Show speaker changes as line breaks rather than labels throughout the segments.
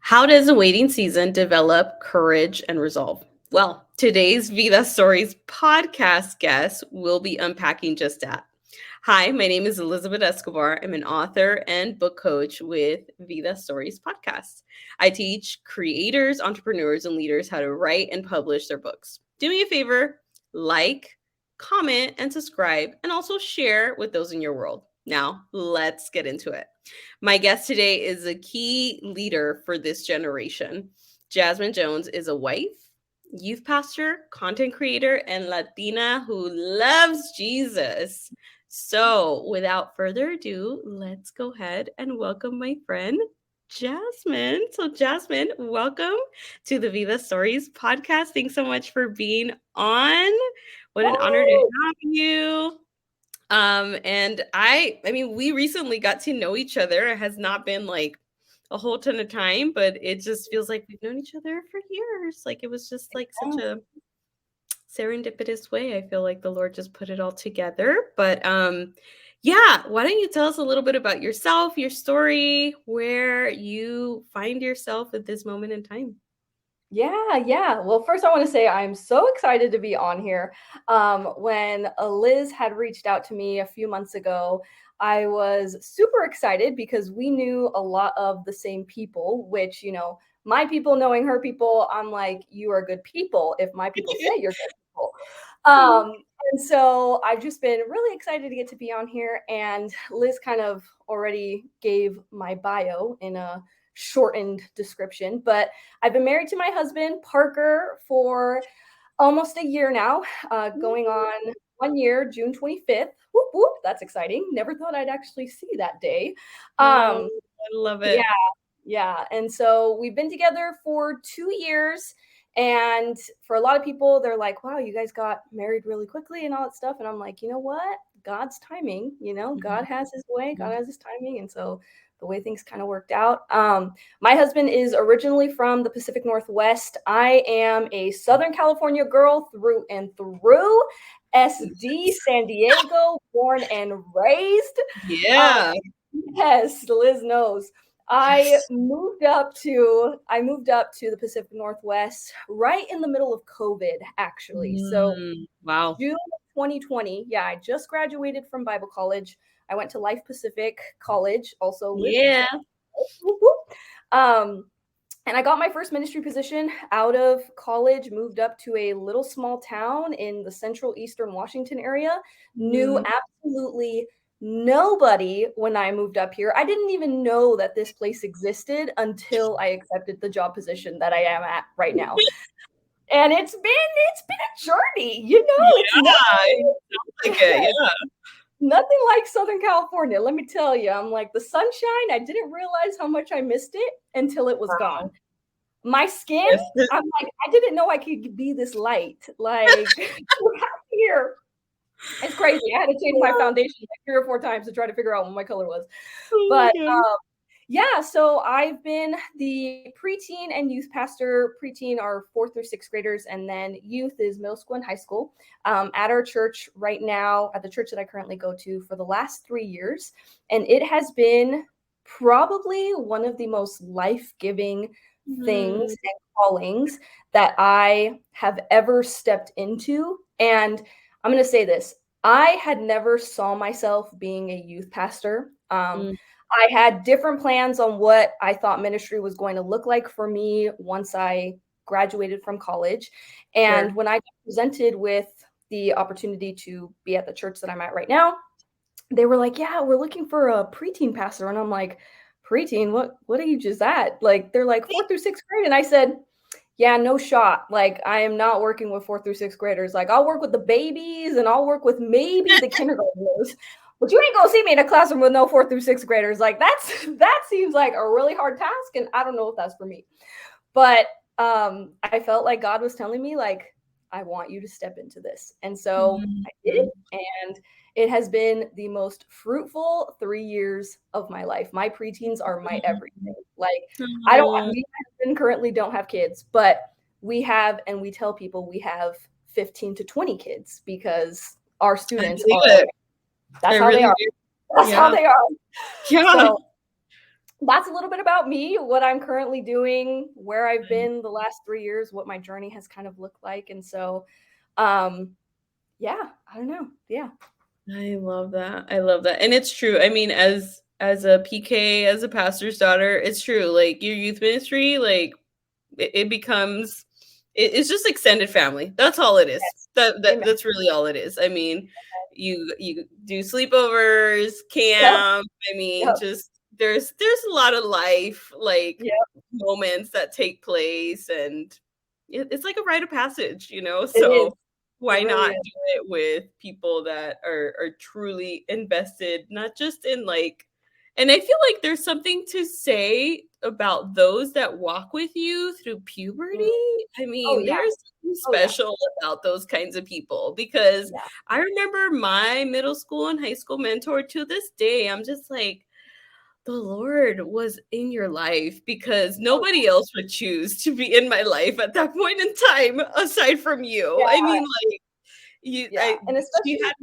How does a waiting season develop courage and resolve? Well, today's Vida Stories podcast guest will be unpacking just that. Hi, my name is Elizabeth Escobar. I'm an author and book coach with Vida Stories podcast. I teach creators, entrepreneurs, and leaders how to write and publish their books. Do me a favor, like, comment, and subscribe, and also share with those in your world. Now, let's get into it. My guest today is a key leader for this generation. Jasmine Jones is a wife, youth pastor, content creator, and Latina who loves Jesus. So, without further ado, let's go ahead and welcome my friend, Jasmine. So, Jasmine, welcome to the Viva Stories podcast. Thanks so much for being on. What an honor to
Oh,
have you. And I mean, we recently got to know each other. It has not been like a whole ton of time, but it just feels like we've known each other for years. Like it was just like such
yeah.
a serendipitous way. I feel like the Lord just put it all together. But yeah, why don't you tell us a little bit about yourself, your story, where you find yourself at this moment in time?
Yeah. Well, first I want to say I'm so excited to be on here. When Liz had reached out to me a few months ago, I was super excited because we knew a lot of the same people, which, my people knowing her people, I'm like, you are good people if my people say you're good people. And so I've just been really excited to get to be on here. And Liz kind of already gave my bio in a shortened description, but I've been married to my husband, Parker, for almost a year now, going on 1 year, June 25th. Whoop, whoop. That's exciting. Never thought I'd actually see that day.
Oh,
Um,
I love
yeah,
it.
yeah. And so we've been together for 2 years. And for a lot of people, they're like, wow, you guys got married really quickly and all that stuff. And I'm like, you know what? God's timing, God has his way, God has his timing. And so the way things kind of worked out. My husband is originally from the Pacific Northwest. I am a Southern California girl through and through. SD San Diego, born and raised. Um,
Yeah.
yes, Liz knows. I
Yes.
moved up to the Pacific Northwest right in the middle of COVID, actually. So
Wow.
June 2020. Yeah, I just graduated from Bible college. I went to Life Pacific College, also Liz went to
Yeah.
whoop, whoop. Um, and I got my first ministry position out of college, moved up to a little small town in the central eastern Washington area, knew
Mm.
absolutely nobody when I moved up here. I didn't even know that this place existed until I accepted the job position that I am at right now. And it's been a journey, it's
Yeah, it
nothing.
sounds like it. Yeah.
Nothing like Southern California, let me tell you. I'm like the sunshine, I didn't realize how much I missed it until it was gone. My skin,
Yes.
I'm like, I didn't know I could be this light. Like here. It's crazy. I had to change my foundation like 3 or 4 times to try to figure out what my color was.
Oh my
But
god.
yeah, so I've been the preteen and youth pastor. Preteen are 4th through 6th graders, and then youth is middle school and high school. At our church right now, at the church that I currently go to for the last 3 years. And it has been probably one of the most life-giving things
Mm.
and callings that I have ever stepped into. And I'm going to say this. I had never saw myself being a youth pastor.
Mm.
I had different plans on what I thought ministry was going to look like for me once I graduated from college.
Sure.
And when I got presented with the opportunity to be at the church that I'm at right now, they were like, "Yeah, we're looking for a preteen pastor." And I'm like, "Preteen? What age is that?" Like they're like 4th through 6th grade. And I said, yeah, no shot. Like, I am not working with 4th through 6th graders. Like, I'll work with the babies and I'll work with maybe the kindergartners. But you ain't gonna see me in a classroom with no 4th through 6th graders. Like, that seems like a really hard task, and I don't know if that's for me. But I felt like God was telling me, like, I want you to step into this. And so I did,
Mhm.
and it has been the most fruitful 3 years of my life. My preteens are my everything. Like, I don't
Oh,
me and my husband currently don't have kids, but we have, and we tell people we have 15 to 20 kids because our
I
students
believe
are,
it. I
that's how they
really
are.
do.
That's how
Yeah.
they are.
Yeah.
So that's a little bit about me, what I'm currently doing, where I've been the last 3 years, what my journey has kind of looked like, and so, um, yeah, I don't know. Yeah.
I love that. I love that. And it's true. I mean, as a PK, as a pastor's daughter, it's true. Like your youth ministry, like it becomes it's just extended family. That's all it is.
Yes. Amen.
That's really all it is. I mean, you do sleepovers,
Yep.
camp. I mean,
Yep.
just there's a lot of life like
Yep.
moments that take place, and it's like a rite of passage, you know.
It is.
So
It
why
really
not
is.
do it with people that are truly invested, not just in like, and I feel like there's something to say about those that walk with you through puberty.
Mm.
I
Oh,
mean,
yeah.
there's something
Oh, yeah.
special about those kinds of people because
Yeah.
I remember my middle school and high school mentor to this day. I'm just like, the Lord was in your life because
Oh,
nobody else would choose to be in my life at that point in time aside from you.
yeah.
I mean, like you
Yeah.
I
And
she
especially
had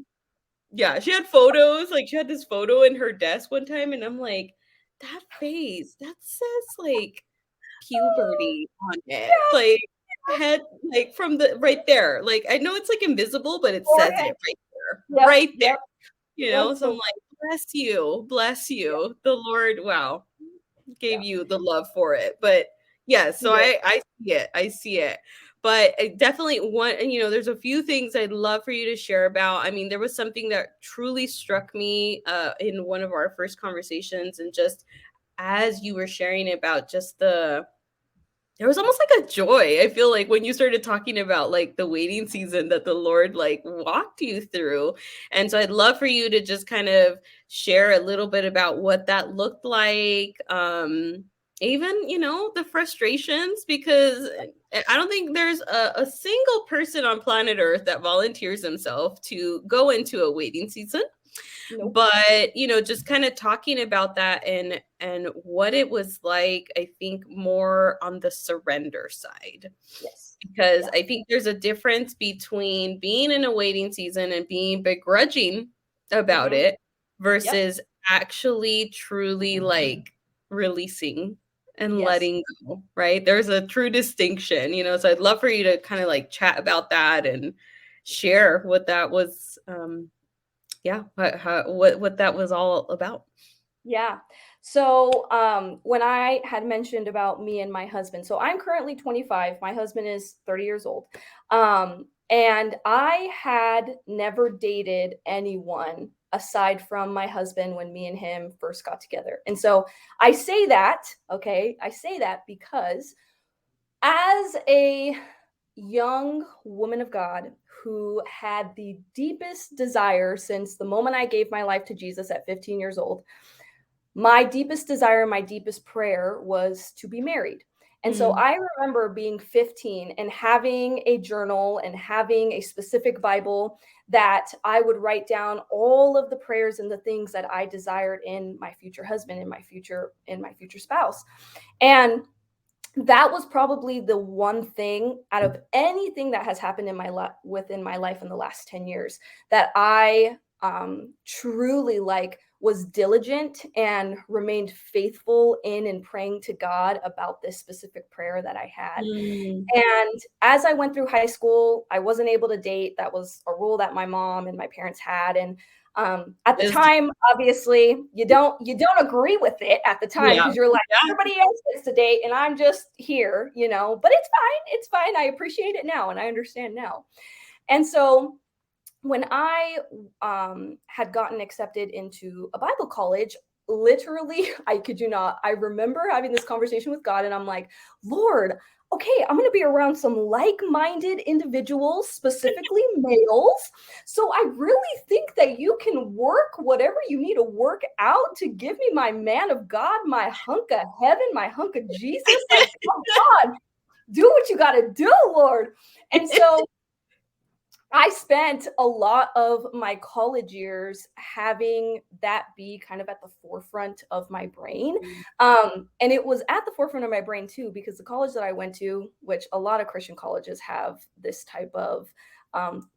yeah, she had photos, like she had this photo in her desk one time and I'm like, that face, that says like
oh,
puberty on it.
yeah,
Like head like from the right there. Like I know it's like invisible, but it says
forehead.
it right there.
Yep.
Right there.
Yep.
You know,
That's
so I'm
so
like, bless you, bless
yeah.
you. The Lord, wow, gave
Yeah.
you the love for it. But yeah,
He
so
did.
I see it. I see it. But I definitely want, and there's a few things I'd love for you to share about. I mean, there was something that truly struck me in one of our first conversations, and just as you were sharing about just there was almost like a joy. I feel like when you started talking about like the waiting season that the Lord like walked you through. And so I'd love for you to just kind of share a little bit about what that looked like. Even, the frustrations, because I don't think there's a single person on planet Earth that volunteers himself to go into a waiting season,
Nope.
but just kind of talking about that and what it was like. I think more on the surrender side,
Yes.
because
Yeah.
I think there's a difference between being in a waiting season and being begrudging about
Mhm.
it
Yep.
versus actually truly like releasing and
Yes.
letting go, right? There's a true distinction, so I'd love for you to kind of like chat about that and share what that was. Yeah, what that was all about.
Yeah. So, when I had mentioned about me and my husband, so I'm currently 25. My husband is 30 years old. And I had never dated anyone aside from my husband when me and him first got together. And so I say that, okay, I say that because as a young woman of God who had the deepest desire since the moment I gave my life to Jesus at 15 years old, my deepest desire, my deepest prayer was to be married. And so
Mm,
I remember being 15 and having a journal and having a specific Bible that I would write down all of the prayers and the things that I desired in my future husband, in my future spouse. And that was probably the one thing out of anything that has happened in my within my life in the last 10 years that I truly like was diligent and remained faithful in and praying to God about this specific prayer that I had.
mm.
And as I went through high school, I wasn't able to date. That was a rule that my mom and my parents had. And at the
Is
time, obviously, you don't agree with it at the time
Yeah,
because you're like
yeah.
everybody else gets to date, and I'm just here. But it's fine. It's fine. I appreciate it now, and I understand now. And so when I had gotten accepted into a Bible college, literally, I kid you not, I remember having this conversation with God, and I'm like, Lord, okay, I'm going to be around some like minded individuals, specifically males. So I really think that you can work whatever you need to work out to give me my man of God, my hunk of heaven, my hunk of Jesus. Like, come on, do what you got to do, Lord. And so I spent a lot of my college years having that be kind of at the forefront of my brain. And it was at the forefront of my brain too, because the college that I went to, which a lot of Christian colleges have this type of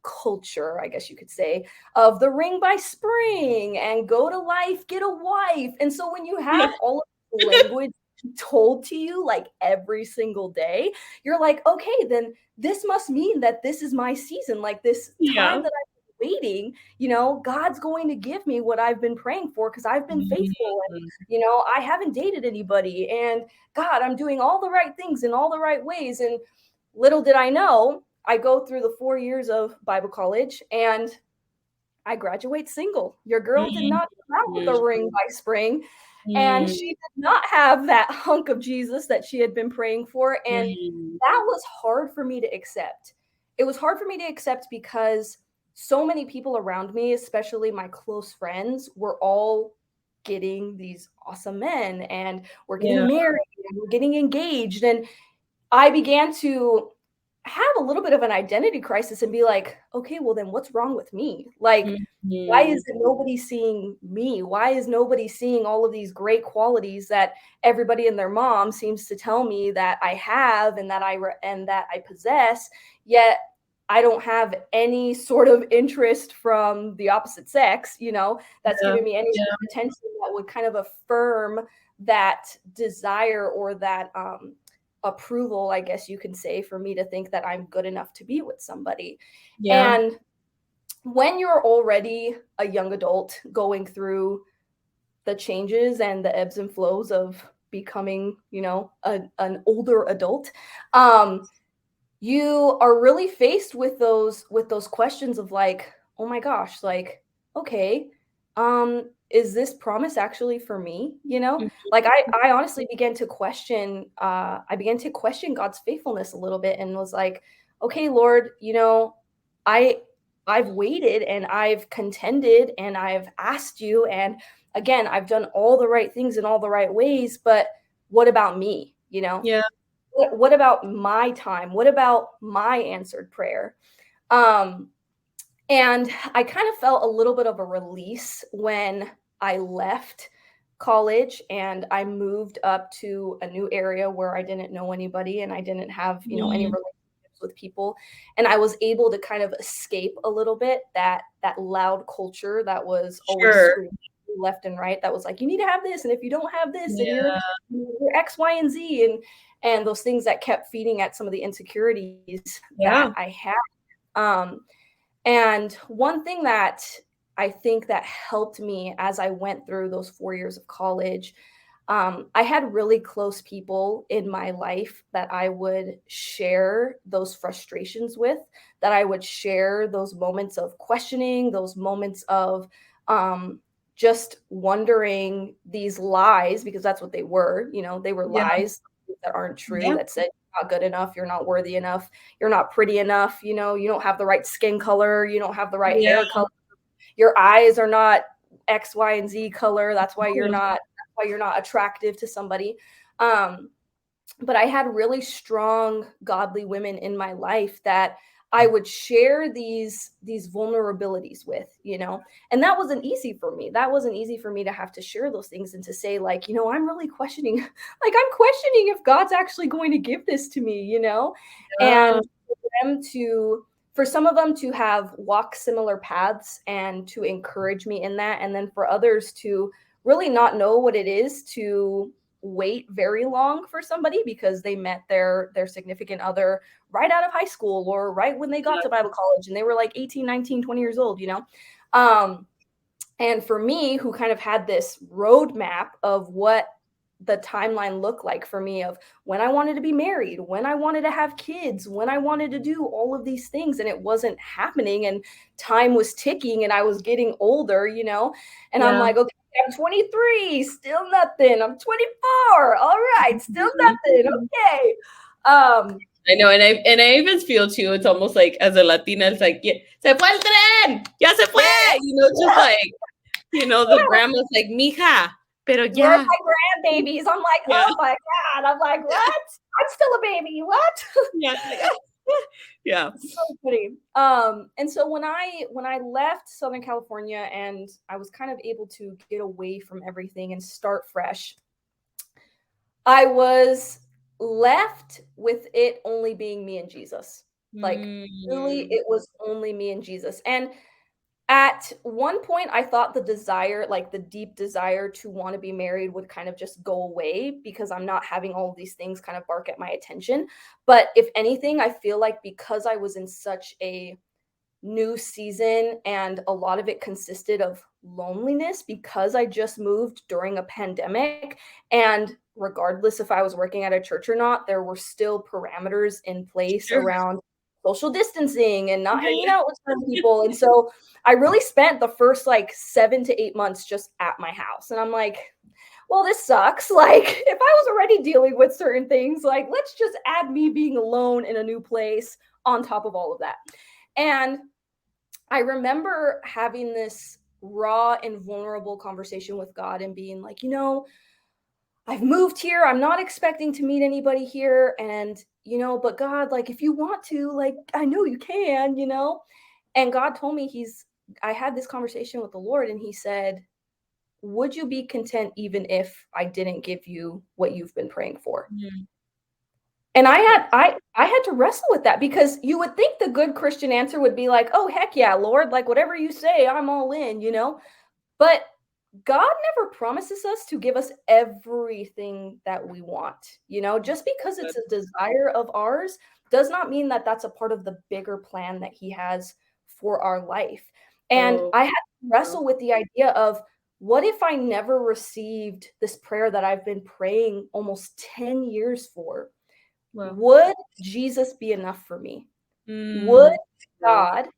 culture, I guess you could say, of the ring by spring and go to life, get a wife. And so when you have
Yeah.
all of language told to you like every single day, you're like, okay, then this must mean that this is my season, like this time
Yeah.
that I've been waiting, God's going to give me what I've been praying for because I've been faithful. And,
Mm.
I haven't dated anybody. And God, I'm doing all the right things in all the right ways. And little did I know, I go through the 4 years of Bible college and I graduate single. Your girl did not come out with a
Mm.
ring by spring. And
Mm.
she did not have that hunk of Jesus that she had been praying for. And
Mm.
that was hard for me to accept. It was hard for me to accept because so many people around me, especially my close friends, were all getting these awesome men and we're
Yeah.
getting married and we're getting engaged. And I began to have a little bit of an identity crisis and be like, okay, well, then what's wrong with me? Like, why
Mhm.
is it nobody seeing me? Why is nobody seeing all of these great qualities that everybody and their mom seems to tell me that I have and that I possess, yet I don't have any sort of interest from the opposite sex, that's
Yeah.
giving me any sort
Yeah.
of attention that would kind of affirm that desire or that approval, I guess you can say, for me to think that I'm good enough to be with somebody.
Yeah.
And when you're already a young adult going through the changes and the ebbs and flows of becoming, an older adult, you are really faced with those questions of like, oh my gosh, like, okay, is this promise actually for me? Like I honestly began to question God's faithfulness a little bit and was like, okay, Lord, I I've waited and I've contended and I've asked you, and again, I've done all the right things in all the right ways, but what about me?
Yeah.
What about my time? What about my answered prayer? Um, and I kind of felt a little bit of a release when I left college and I moved up to a new area where I didn't know anybody and I didn't have, any
Mm.
relationships with people. And I was able to kind of escape a little bit that loud culture that was always
Sure.
screaming left and right. That was like, you need to have this, and if you don't have this, then
Yeah.
you're X, Y, and Z, and those things that kept feeding at some of the insecurities that
Yeah.
I had. Um, and one thing that I think that helped me as I went through those 4 years of college, I had really close people in my life that I would share those frustrations with, that I would share those moments of questioning, those moments of just wondering these lies, because that's what they were. They were
Yeah.
lies that aren't true,
Yeah.
that said, you're not good enough, you're not worthy enough, you're not pretty enough, you don't have the right skin color, you don't have the right
Yeah.
hair color, your eyes are not X, Y, and Z color. That's why you're not attractive to somebody. Um, but I had really strong godly women in my life that I would share these vulnerabilities with, and that wasn't easy for me. That wasn't easy for me to have to share those things and to say, like, I'm really questioning, like, I'm questioning if God's actually going to give this to me,
Yeah.
and for some of them to have walked similar paths and to encourage me in that, and then for others to really not know what it is to wait very long for somebody because they met their significant other right out of high school or right when they got to Bible college and they were like 18, 19, 20 years old, um and for me, who kind of had this roadmap of what the timeline looked like for me, of when I wanted to be married, when I wanted to have kids, when I wanted to do all of these things, and it wasn't happening, and time was ticking, and I was getting older, and I'm
Yeah.
like, okay, I'm 23, still nothing. I'm 24, all right, still
Mhm.
nothing. Okay. Um,
I know, and I even feel too. It's almost like as a Latina, it's like, yeah, se fue el tren, ya se fue.
yeah,
It's just like the grandma's like, mija, pero
where are
ya,
my grandbabies? I'm like,
yeah,
oh my God. I'm like, what? I'm still a baby. What?
yeah, like, yeah,
So funny. And so when I left Southern California and I was kind of able to get away from everything and start fresh, I was left with it only being me and Jesus. Like, really,
mm,
it was only me and Jesus. And At one point, I thought the desire, like the deep desire to want to be married, would kind of just go away because I'm not having all of these things kind of bark at my attention. But if anything, I feel like because I was in such a new season and a lot of it consisted of loneliness because I just moved during a pandemic. And regardless if I was working at a church or not, there were still parameters in place
Sure.
around social distancing and not hanging
Yeah.
out with certain people. And so I really spent the first like 7 to 8 months just at my house. And I'm like, well, this sucks. Like, if I was already dealing with certain things, like, let's just add me being alone in a new place on top of all of that. And I remember having this raw and vulnerable conversation with God and being like, I've moved here. I'm not expecting to meet anybody here. And, but God, like, if you want to, like, I know you can. And God told me I had this conversation with the Lord and he said, would you be content even if I didn't give you what you've been praying for?
Mhm.
And I
Yeah.
had I had to wrestle with that because you would think the good Christian answer would be like, "Oh, heck yeah, Lord, like whatever you say, I'm all in." But God never promises us to give us everything that we want. Just because
Good.
it's a desire of ours does not mean that that's a part of the bigger plan that he has for our life. And
Oh,
I had to
wow.
wrestle with the idea of what if I never received this prayer that I've been praying almost 10 years for?
Wow.
Would Jesus be enough for me? Would
Mm. Wow.
God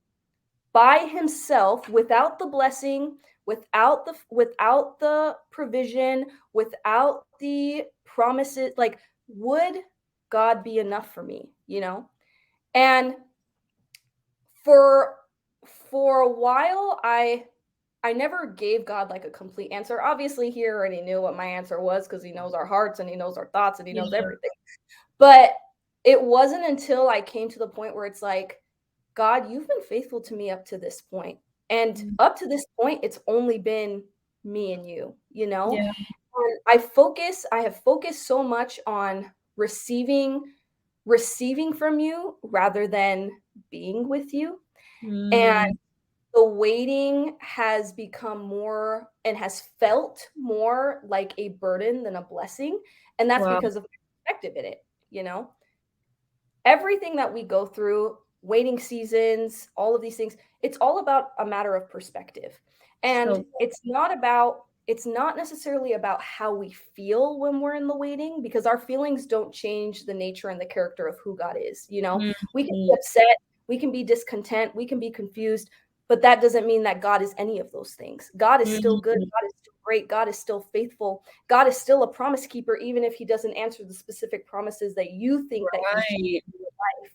by himself, without the blessing, without the provision, without the promises, like would God be enough for me? And for for a while I never gave God like a complete answer. Obviously, he already knew what my answer was because he knows our hearts and he knows our thoughts and he knows
Yeah.
everything. But it wasn't until I came to the point where it's like, God, you've been faithful to me up to this point. And
Mm.
up to this point, it's only been me and you.
Yeah.
And I have focused so much on receiving from you rather than being with you. And
Mm.
the waiting has become more and has felt more like a burden than a blessing. And that's
Wow.
because of my perspective in it. Everything that we go through, waiting seasons, all of these things, it's all about a matter of perspective. And
So,
it's not necessarily about how we feel when we're in the waiting because our feelings don't change the nature and the character of who God is.
mm,
We can be
mm,
upset, we can be discontent, we can be confused, but that doesn't mean that God is any of those things. God is still good,
mm.
God is still great, God is still faithful. God is still a promise keeper, even if he doesn't answer the specific promises that you think that he should
Right.
in your life.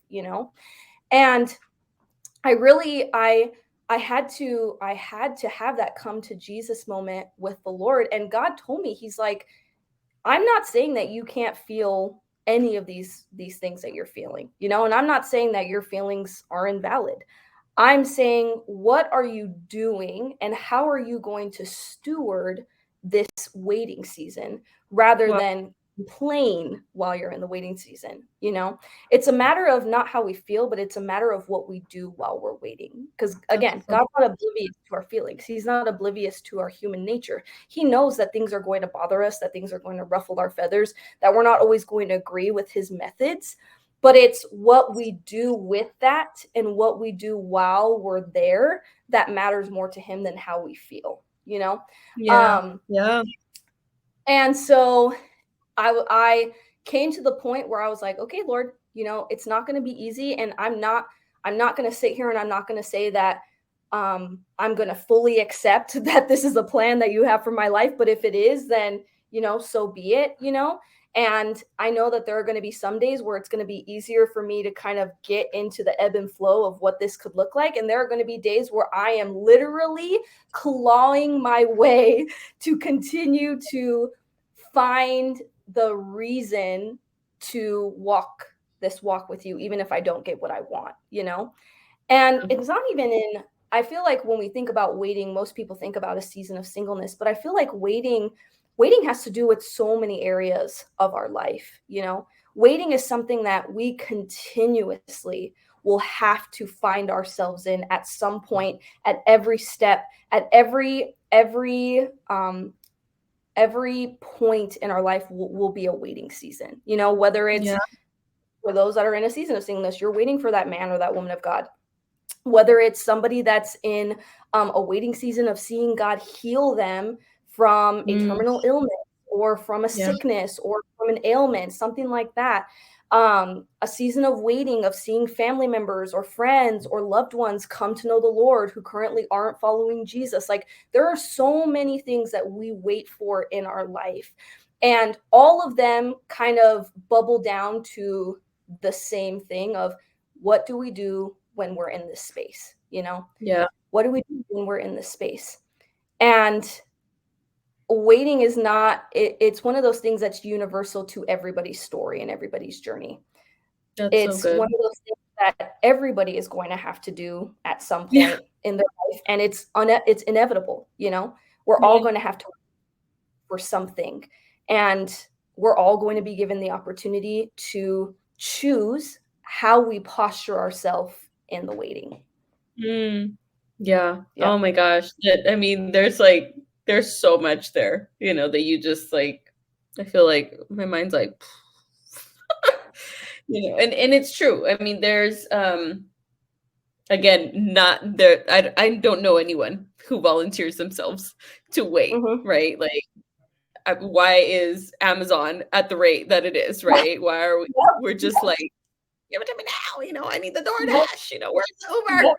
And I really I had to have that come to Jesus moment with the Lord. And God told me, he's like, I'm not saying that you can't feel any of these things that you're feeling, and I'm not saying that your feelings are invalid. I'm saying, what are you doing and how are you going to steward this waiting season rather
Wow.
than complain while you're in the waiting season? It's a matter of not how we feel, but it's a matter of what we do while we're waiting. Because
That's
again,
so
God's not oblivious to our feelings, he's not oblivious to our human nature. He knows that things are going to bother us, that things are going to ruffle our feathers, that we're not always going to agree with his methods. But it's what we do with that and what we do while we're there that matters more to him than how we feel.
yeah.
Um,
Yeah.
and so I came to the point where I was like, okay, Lord, it's not going to be easy, and I'm not going to sit here and I'm not going to say that I'm going to fully accept that this is a plan that you have for my life. But if it is, then so be it. And I know that there are going to be some days where it's going to be easier for me to kind of get into the ebb and flow of what this could look like. And there are going to be days where I am literally clawing my way to continue to find the reason to walk this walk with you, even if I don't get what I want. And it's not even I feel like when we think about waiting, most people think about a season of singleness, but I feel like waiting has to do with so many areas of our life. Waiting is something that we continuously will have to find ourselves in at some point, at every step, at every point in our life will be a waiting season. You know, whether it's
Yeah.
for those that are in a season of singleness, you're waiting for that man or that woman of God. Whether it's somebody that's in a waiting season of seeing God heal them from a
Mm,
terminal illness or from a
yeah.
sickness or from an ailment, something like that. A season of waiting, of seeing family members or friends or loved ones come to know the Lord who currently aren't following Jesus. Like, there are so many things that we wait for in our life. And all of them kind of bubble down to the same thing of, what do we do when we're in this space? You know,
Yeah.
what do we do when we're in this space? And waiting is not, it's one of those things that's universal to everybody's story and everybody's journey.
That's so
It's one
good.
of those things that everybody is going to have to do at some
Yeah.
point in their life, and it's inevitable. You know, we're all
Yeah.
going to have to for something, and we're all going to be given the opportunity to choose how we posture ourselves in the waiting.
Mm, yeah.
Yeah.
Oh my gosh. I mean, there's so much there, that you just like, I feel like my mind's like, and it's true. I mean, there's again, not there. I don't know anyone who volunteers themselves to wait,
Mhm.
right? Like, why is Amazon at the rate that it is, right? Why are
Yep,
we're just
yep,
like, give it to me now, I need the
yep,
DoorDash, where's the Uber?
yep,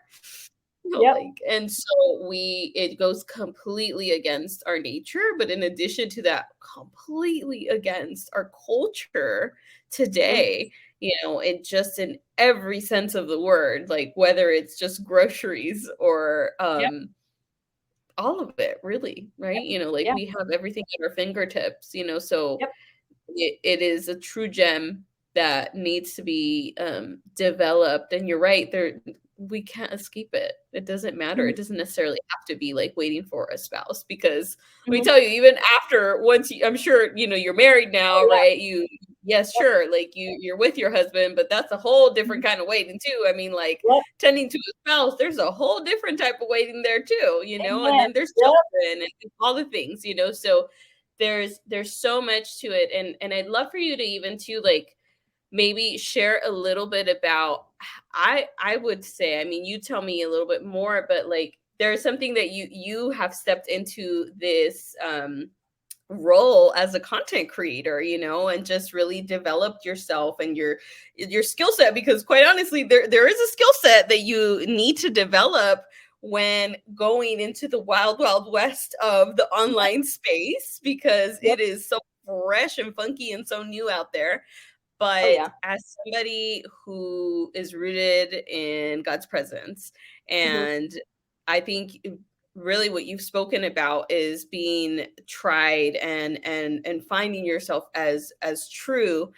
yep,
Like, and so it goes completely against our nature, but in addition to that, completely against our culture
mhm,
today, and just in every sense of the word, like whether it's just groceries or
yep,
all of it, really, right?
yep,
Like,
yeah,
we have everything at our fingertips, so
yep,
it is a true gem that needs to be developed. And you're right, there we can't escape it. It doesn't matter.
mhm,
It doesn't necessarily have to be like waiting for a spouse, because let me
mhm.
tell you, even after, once I'm sure you're married
Oh,
now,
yeah,
right? Yes,
yep,
sure, like you're with your husband, but that's a whole
mhm,
different kind of waiting too. I mean, like,
yep,
tending to a spouse, there's a whole different type of waiting there too, and
amen,
then there's
yep,
children and all the things, so there's so much to it. And I'd love for you to even to like maybe share a little bit about, I would say, I mean, you tell me a little bit more, but like there's something that you have stepped into this role as a content creator, and just really developed yourself and your skill set, because quite honestly, there is a skill set that you need to develop when going into the wild west of the
yep,
online space, because
yep.
it is so fresh and funky and so new out there.
Oh,
But
yeah,
as somebody who is rooted in God's presence,
mhm,
and I think really what you've spoken about is being tried and finding yourself as true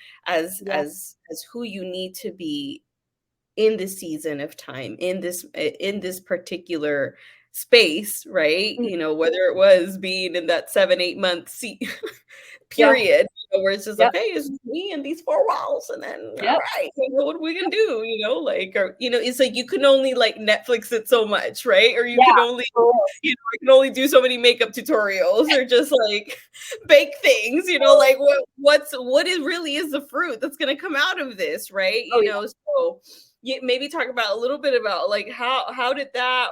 yeah,
as who you need to be in this season of time, in this particular space, right?
mhm,
Whether it was being in that 7-8 month
yeah,
period, where it's just
yep,
okay, it's just me and these four walls, and then all
yep,
right, what are we gonna
yep,
do? Like, or it's like you can only like Netflix it so much, right? Or you
yeah,
can only,
for real,
I can only do so many makeup tutorials, or just like bake things,
oh,
like what is really is the fruit that's gonna come out of this, right?
oh, yeah,
So maybe talk about a little bit about like how did that,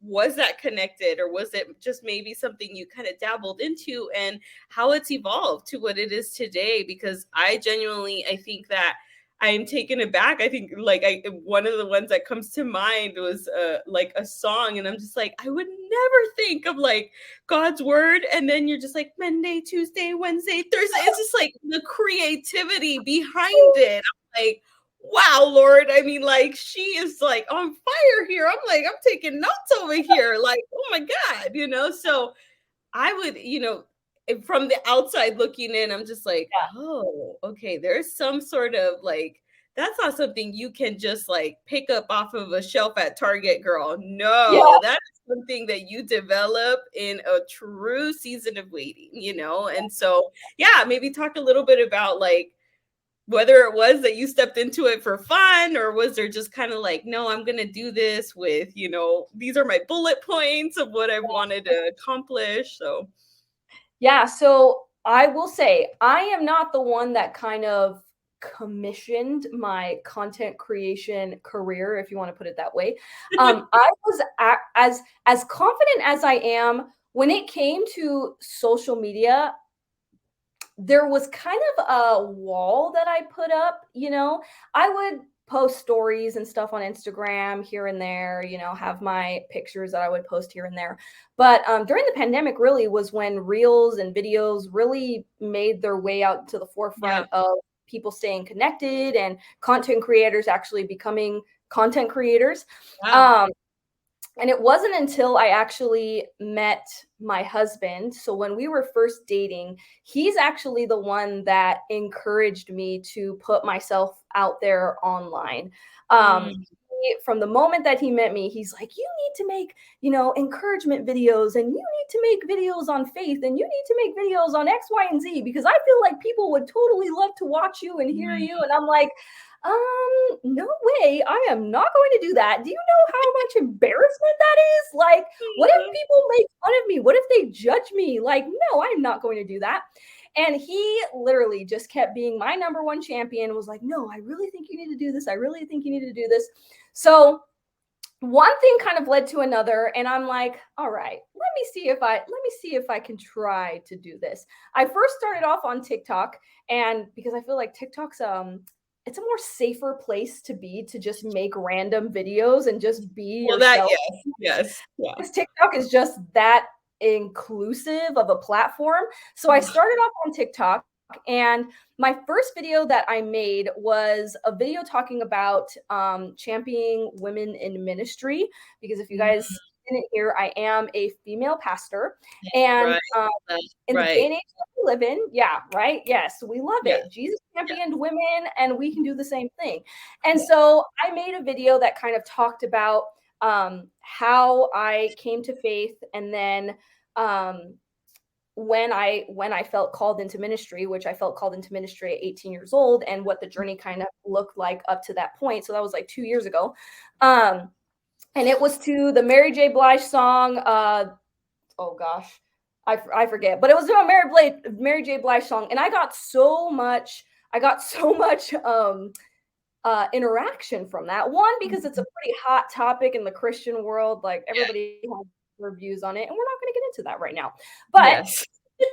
was that connected, or was it just maybe something you kind of dabbled into, and how it's evolved to what it is today? Because I genuinely, I think that I'm taken aback. I think like one of the ones that comes to mind was like a song, and I'm just like, I would never think of like God's word, and then you're just like Monday, Tuesday, Wednesday, Thursday. It's just like the creativity behind it. I'm like, wow, Lord. I mean, like, she is like on fire here. I'm like, I'm taking notes over here. Like, oh my God, So I would, from the outside looking in, I'm just like,
yeah,
oh, okay, there's some sort of like, that's not something you can just like pick up off of a shelf at Target, girl.
yeah,
No, that is something that you develop in a true season of waiting, And so, yeah, maybe talk a little bit about like whether it was that you stepped into it for fun, or was there just kind of like, no, I'm going to do this with, these are my bullet points of what I wanted to accomplish. So,
Yeah, so I will say I am not the one that kind of commissioned my content creation career, if you want to put it that way. I was as confident as I am when it came to social media. There was kind of a wall that I put up, I would post stories and stuff on Instagram here and there, have my pictures that I would post here and there. But during the pandemic, really was when reels and videos really made their way out to the
yeah.
forefront of people staying connected and content creators actually becoming content creators.
Wow.
Um, and it wasn't until I actually met my husband. So when we were first dating, he's actually the one that encouraged me to put myself out there online.
Mm,
From the moment that he met me, he's like, you need to make, encouragement videos, and you need to make videos on faith, and you need to make videos on X, Y, and Z, because I feel like people would totally love to watch you and hear you.
mm,
And I'm like, no way. I am not going to do that. Do you know how much embarrassment that is? Like, what if
mm,
people make fun of me? What if they judge me? Like, no, I'm not going to do that. And he literally just kept being my number one champion, was like, no, I really think you need to do this. I really think you need to do this. So one thing kind of led to another, and I'm like, all right, let me see if I can try to do this. I first started off on TikTok, and because I feel like TikTok's it's a more safer place to be, to just make random videos and just be
well, that,
yourself,
yes, yes, yeah.
because TikTok is just that inclusive of a platform. So I started off on TikTok, and my first video that I made was a video talking about championing women in ministry. Because if you
Mm,
guys didn't hear, I am a female pastor, and
right, that's
in the day
right.
and age that we live in, yeah, right, yes, we love
Yeah,
it. Jesus
yeah,
championed women, and we can do the same thing. And
yeah.
so I made a video that kind of talked about how I came to faith, and then um, when I felt called into ministry, which I felt called into ministry at 18 years old, and what the journey kind of looked like up to that point. So that was like 2 years ago. Um, and it was to the Mary J. Blige song. Oh gosh, I forget, but it was to a Mary J. Blige song, and I got so much interaction from that. One, because it's a
Mhm.
pretty hot topic in the Christian world, like
Yeah,
everybody has their views on it, and we're not going to get into that right now. But
yes.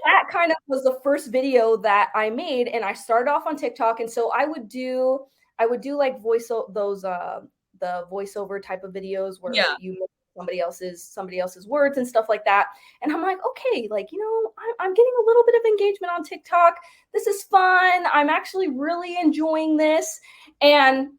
that kind of was the first video that I made, and I started off on TikTok, and so I would do like those the voiceover type of videos where
Yeah,
you make somebody else's words and stuff like that. And I'm like, okay, like, I'm getting a little bit of engagement on TikTok. This is fun. I'm actually really enjoying this. And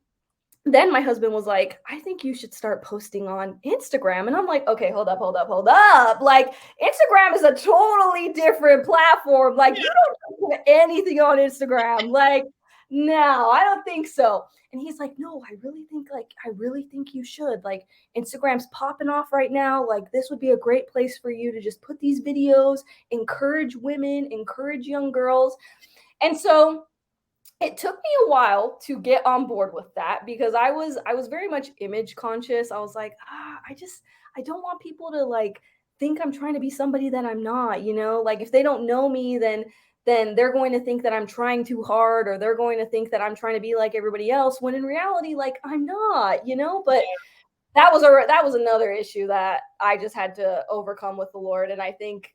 then my husband was like, I think you should start posting on Instagram. And I'm like, okay, hold up, hold up, hold up. Like, Instagram is a totally different platform. Like, you don't put anything on Instagram. Like, no, I don't think so. And he's like, no, I really think you should. Like, Instagram's popping off right now. Like, this would be a great place for you to just put these videos, encourage women, encourage young girls. And so it took me a while to get on board with that, because I was very much image conscious. I was like, I don't want people to like think I'm trying to be somebody that I'm not, like if they don't know me, then they're going to think that I'm trying too hard, or they're going to think that I'm trying to be like everybody else, when in reality, like, I'm not, but that was another issue that I just had to overcome with the Lord. And I think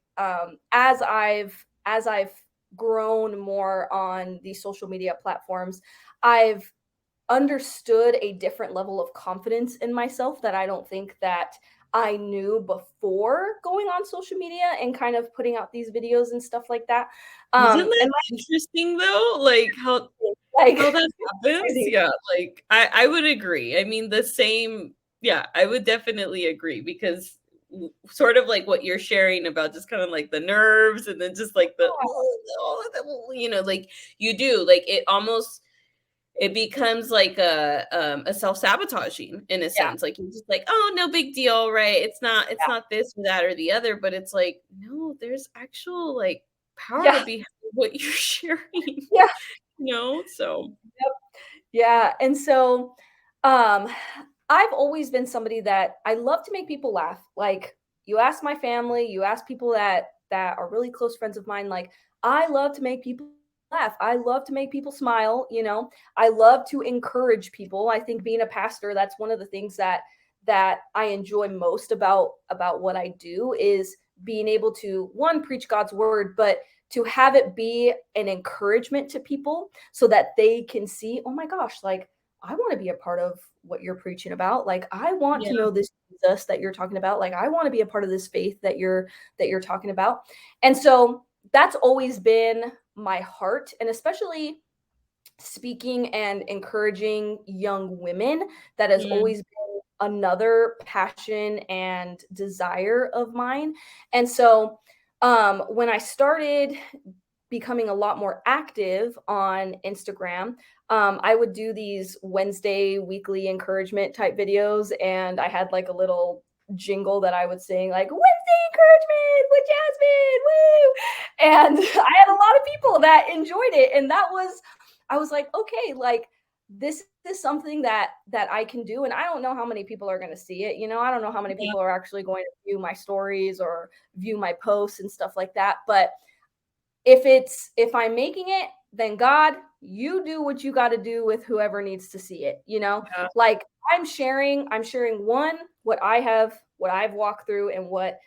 as I've grown more on these social media platforms, I've understood a different level of confidence in myself that I don't think that I knew before going on social media and kind of putting out these videos and stuff like that.
isn't that
And
interesting though? Like
like
how that happens?
crazy.
Yeah, like I would agree. I mean, the same, yeah, I would definitely agree, because sort of like what you're sharing about just kind of like the nerves, and then just like the all of the, like you do, like it becomes like a self-sabotaging in a
Yeah,
sense. Like you're just like, oh, no big deal, right? It's not this or that or the other, but it's like, no, there's actual like power
yeah,
behind what you're sharing.
yeah.
So
Yep. Yeah. And so um I've always been somebody that I love to make people laugh. Like you ask my family, you ask people that are really close friends of mine, like I love to make people laugh. I love to make people smile. I love to encourage people. I think being a pastor, that's one of the things that I enjoy most about what I do is being able to one preach God's word, but to have it be an encouragement to people so that they can see, oh my gosh, like I want to be a part of what you're preaching about. Like I want
yeah.
to know this Jesus that you're talking about. Like I want to be a part of this faith that you're talking about. And so that's always been my heart, and especially speaking and encouraging young women, that has
Mm,
always been another passion and desire of mine. And so when I started becoming a lot more active on Instagram, I would do these Wednesday weekly encouragement type videos, and I had like a little jingle that I would sing, like Wednesday encouragement with Jasmine, woo! And I had a lot of people that enjoyed it, and I was like, okay, like this is something that I can do, and I don't know how many people are going to see it. I don't know how many
yeah.
people are actually going to view my stories or view my posts and stuff like that, but if I'm making it, then God, you do what you got to do with whoever needs to see it.
Yeah.
Like I'm sharing one what I've walked through and what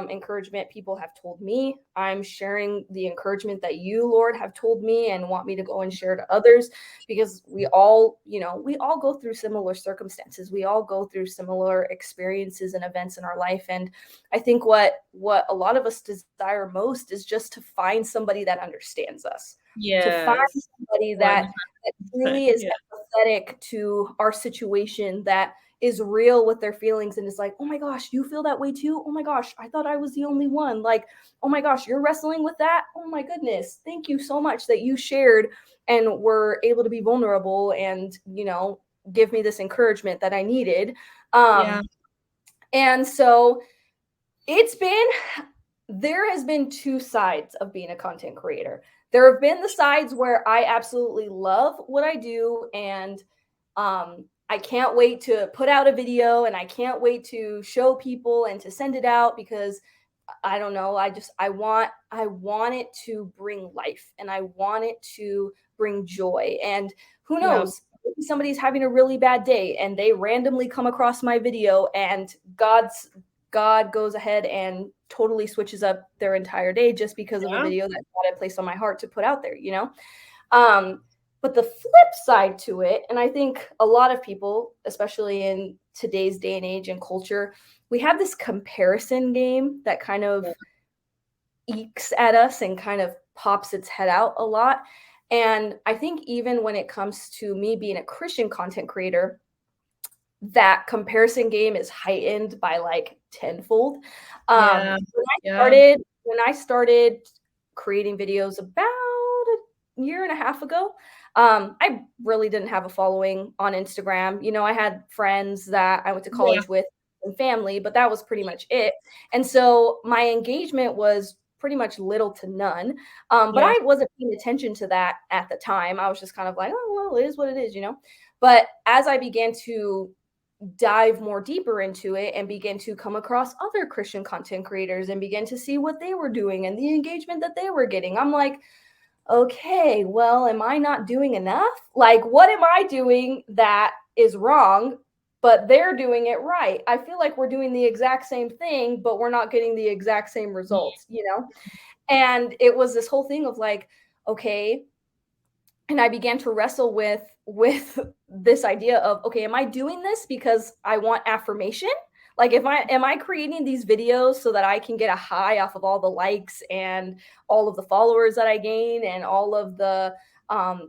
encouragement people have told me. I'm sharing the encouragement that you, Lord, have told me and want me to go and share to others, because we all go through similar circumstances. We all go through similar experiences and events in our life. And I think what a lot of us desire most is just to find somebody that understands us, to find
Yes.
somebody that
100%.
truly is
Yeah.
empathetic to our situation, that is real with their feelings and is like, oh my gosh, you feel that way too? Oh my gosh, I thought I was the only one. Like, oh my gosh, you're wrestling with that? Oh my goodness. Thank you so much that you shared and were able to be vulnerable and, give me this encouragement that I needed.
Yeah.
And so it's been there has been two sides of being a content creator. There have been the sides where I absolutely love what I do, and I can't wait to put out a video, and I can't wait to show people and to send it out, because I don't know, I want it to bring life, and I want it to bring joy. And who
Yeah.
knows, maybe somebody's having a really bad day and they randomly come across my video, and God goes ahead and totally switches up their entire day just because of a
Yeah.
video that God had placed on my heart to put out there. Um, but the flip side to it, and I think a lot of people, especially in today's day and age and culture, we have this comparison game that kind of ekes at us and kind of pops its head out a lot. And I think even when it comes to me being a Christian content creator, that comparison game is heightened by like tenfold.
Yeah.
When I
Yeah.
started when I started creating videos about a year and a half ago, I really didn't have a following on Instagram. I had friends that I went to
Yeah.
college with and family, but that was pretty much it. And so my engagement was pretty much little to none. But
Yeah.
I wasn't paying attention to that at the time. I was just kind of like, oh well, it is what it is. But as I began to dive more deeper into it and begin to come across other Christian content creators and begin to see what they were doing and the engagement that they were getting, I'm like, okay, well, am I not doing enough? Like, what am I doing that is wrong, but they're doing it right? I feel like we're doing the exact same thing, but we're not getting the exact same results? And it was this whole thing of like, okay, and I began to wrestle with this idea of, okay, am I doing this because I want affirmation? Like, if I am I creating these videos so that I can get a high off of all the likes and all of the followers that I gain and all of the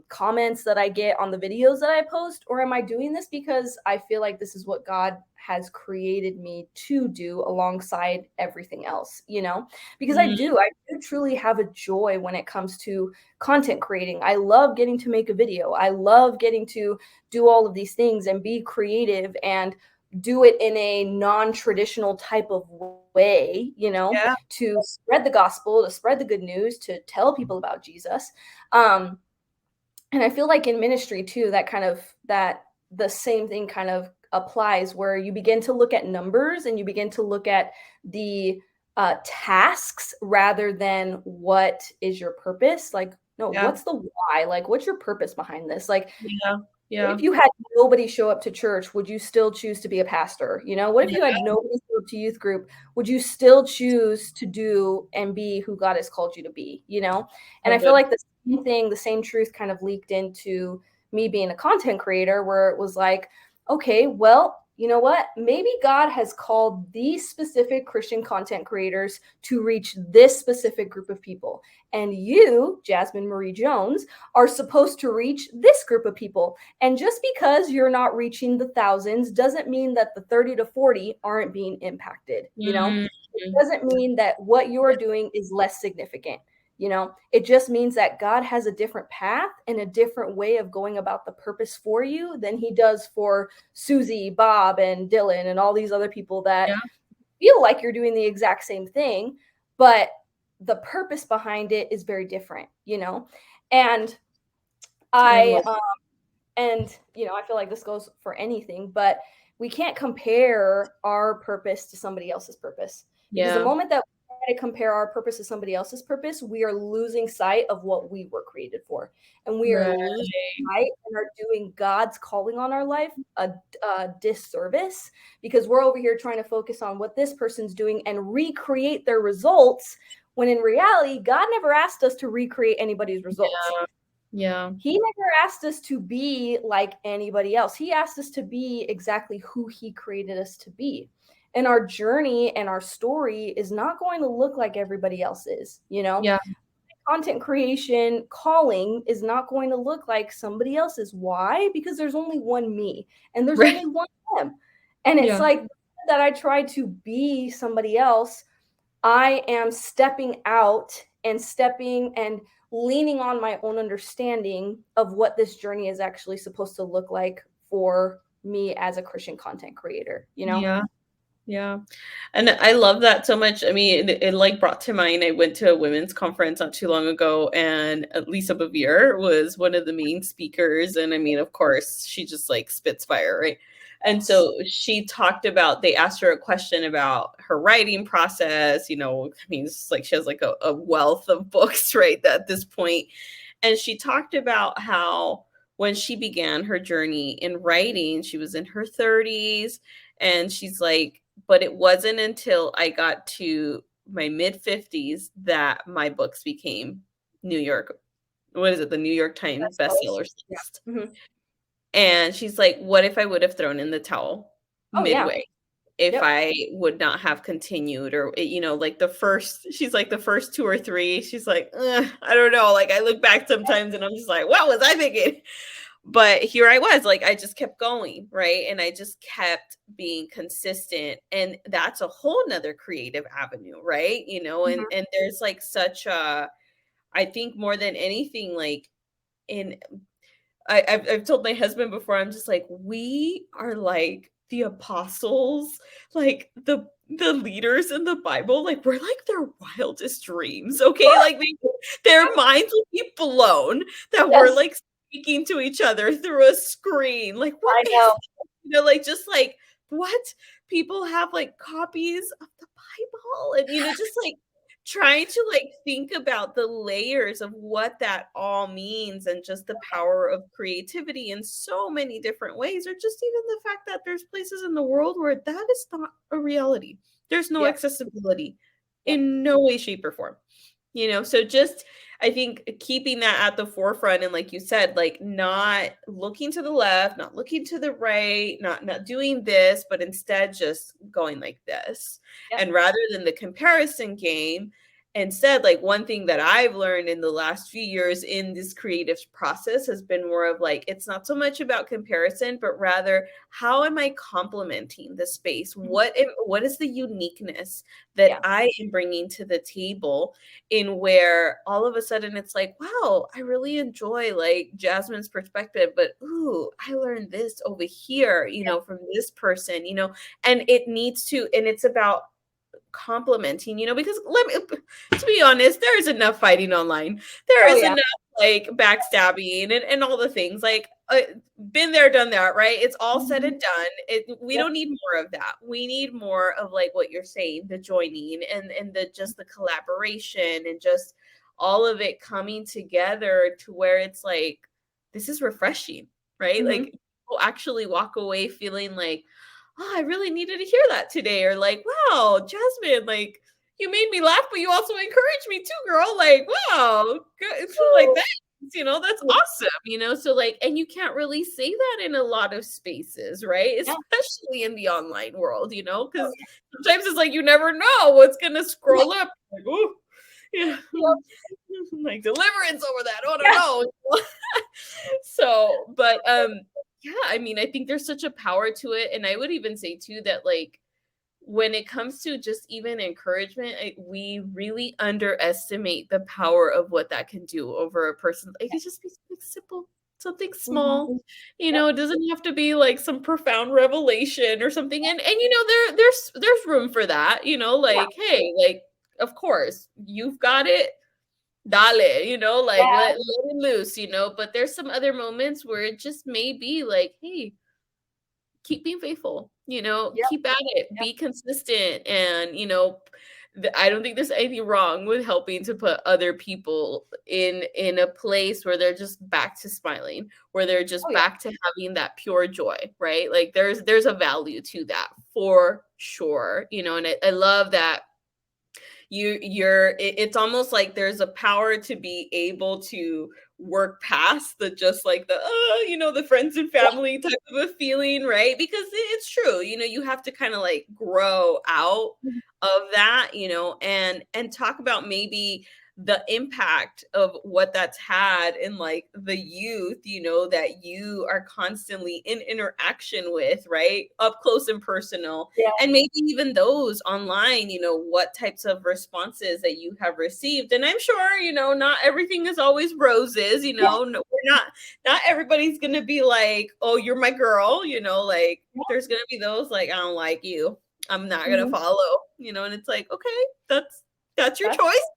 comments that I get on the videos that I post? Or am I doing this because I feel like this is what God has created me to do alongside everything else? Because I
Mm,
do, I do truly have a joy when it comes to content creating. I love getting to make a video. I love getting to do all of these things and be creative and do it in a non-traditional type of way,
yeah.
to spread the gospel, to spread the good news, to tell people about Jesus. Um, And I feel like in ministry too, that the same thing kind of applies, where you begin to look at numbers and you begin to look at the tasks rather than what is your purpose. Like, no,
Yeah.
what's the why? Like, what's your purpose behind this? Like,
Yeah.
if
Yeah.
you had nobody show up to church, would you still choose to be a pastor? You know, what if
Yeah.
you had nobody show up to youth group? Would you still choose to do and be who God has called you to be? You know, and
So
I feel
good.
like the same thing, the same truth kind of leaked into me being a content creator, where it was like, okay, well, you know what? Maybe God has called these specific Christian content creators to reach this specific group of people. And you, Jasmine Marie Jones, are supposed to reach this group of people. And just because you're not reaching the thousands doesn't mean that the 30 to 40 aren't being impacted. You know,
Mhm.
it doesn't mean that what you're doing is less significant. You know, it just means that God has a different path and a different way of going about the purpose for you than he does for Susie, Bob, and Dylan, and all these other people that
Yeah.
feel like you're doing the exact same thing, but the purpose behind it is very different, you know? And
I
I
love.
and you know, I feel like this goes for anything, but we can't compare our purpose to somebody else's purpose, because the
Yeah.
moment that we try to compare our purpose to somebody else's purpose, we are losing sight of what we were created for, and we are
Right.
losing sight and are doing God's calling on our life a disservice, because we're over here trying to focus on what this person's doing and recreate their results, when in reality God never asked us to recreate anybody's results.
Yeah. Yeah.
He never asked us to be like anybody else. He asked us to be exactly who he created us to be. And our journey and our story is not going to look like everybody else's, you know?
Yeah.
Content creation calling is not going to look like somebody else's. Why? Because there's only one me and there's
Right.
only one him. And it's
Yeah.
like that I try to be somebody else, I am stepping out and stepping and leaning on my own understanding of what this journey is actually supposed to look like for me as a Christian content creator, you know?
Yeah. Yeah. And I love that so much. I mean, it like brought to mind, I went to a women's conference not too long ago, and Lisa Bevere was one of the main speakers. And I mean, of course, she just like spits fire, right? And
Yes.
so she talked about, they asked her a question about her writing process. I mean, it's like she has like a wealth of books, right? At this point. And she talked about how when she began her journey in writing, she was in her 30s. And she's like, but it wasn't until I got to my mid 50s that my books became New York, what is it? The New York Times
That's close.
bestsellers
Yeah.
list.
Mhm.
And she's like, what if I would have thrown in the towel
Oh, yeah.
midway? If
Yep.
I would not have continued, or, like she's like the first two or three, she's like, I don't know. Like I look back sometimes and I'm just like, what was I thinking? But here I was, like, I just kept going, right? And I just kept being consistent. And that's a whole nother creative avenue, right? And
Mhm.
and there's like such a, I think more than anything, like in I've told my husband before, I'm just like, we are like the apostles, like the leaders in the Bible, like we're like their wildest dreams, okay? Like their minds will be blown that we're
Yes,
like speaking to each other through a screen. Like, what
I
is
know.
that? Like just like what? People have like copies of the Bible, and just like trying to like think about the layers of what that all means, and just the power of creativity in so many different ways, or just even the fact that there's places in the world where that is not a reality. There's no
Yep.
accessibility
Yep.
in no way, shape, or form. So just, I think keeping that at the forefront, and like you said, like not looking to the left, not looking to the right, not doing this, but instead just going like this.
Yep.
And rather than the comparison game, instead, like one thing that I've learned in the last few years in this creative process has been more of like, it's not so much about comparison, but rather how am I complementing the space?
Mhm.
What is the uniqueness that
Yeah.
I am bringing to the table, in where all of a sudden it's like, wow, I really enjoy like Jasmine's perspective, but ooh, I learned this over here,
Yeah.
from this person, and it needs to, and it's about complimenting, because to be honest, there's enough fighting online. There
Oh
is
yeah.
enough like backstabbing and all the things like been there, done that, right? It's all said and
Mhm.
done. We
Yep.
don't need more of that. We need more of like what you're saying, the joining and the just the collaboration and just all of it coming together to where it's like this is refreshing, right? Like
Mhm.
people actually walk away feeling like, oh, I really needed to hear that today, or like, wow, Jasmine, like you made me laugh, but you also encouraged me too, girl. Like, wow, good. Like
Woo.
that, that's
Yeah.
awesome. So like, and you can't really say that in a lot of spaces, right?
Yeah.
Especially in the online world, because sometimes it's like you never know what's gonna scroll up. Like, oh, yeah,
Yep.
like deliverance over that. I don't
Yeah.
know. So, but yeah, I mean, I think there's such a power to it, and I would even say too that like when it comes to just even encouragement, we really underestimate the power of what that can do over a person. It could just be something simple, something
Mhm.
small.
Yep.
It doesn't have to be like some profound revelation or something. And there's room for that.
Yeah.
Like hey, like of course you've got it. Dale, like
Yeah.
let it loose. But there's some other moments where it just may be like, hey, keep being faithful,
Yep.
keep at it,
Yep.
be consistent. And, I don't think there's anything wrong with helping to put other people in a place where they're just back to smiling, where they're just
Oh yeah.
back to having that pure joy, right? Like there's a value to that for sure, and I love that it's almost like there's a power to be able to work past the just like the friends and
Yeah.
family type of a feeling, right? Because it's true, you have to kind of like grow out
Mhm.
of that, and talk about maybe the impact of what that's had in like the youth, that you are constantly in interaction with, right? Up close and personal,
Yeah.
and maybe even those online, what types of responses that you have received. And I'm sure, not everything is always roses,
Yeah.
no, we're not everybody's gonna be like, oh, you're my girl, like
Yeah.
there's gonna be those like, I don't like you, I'm not gonna
Mhm.
follow, and it's like, okay, that's your
That's
choice.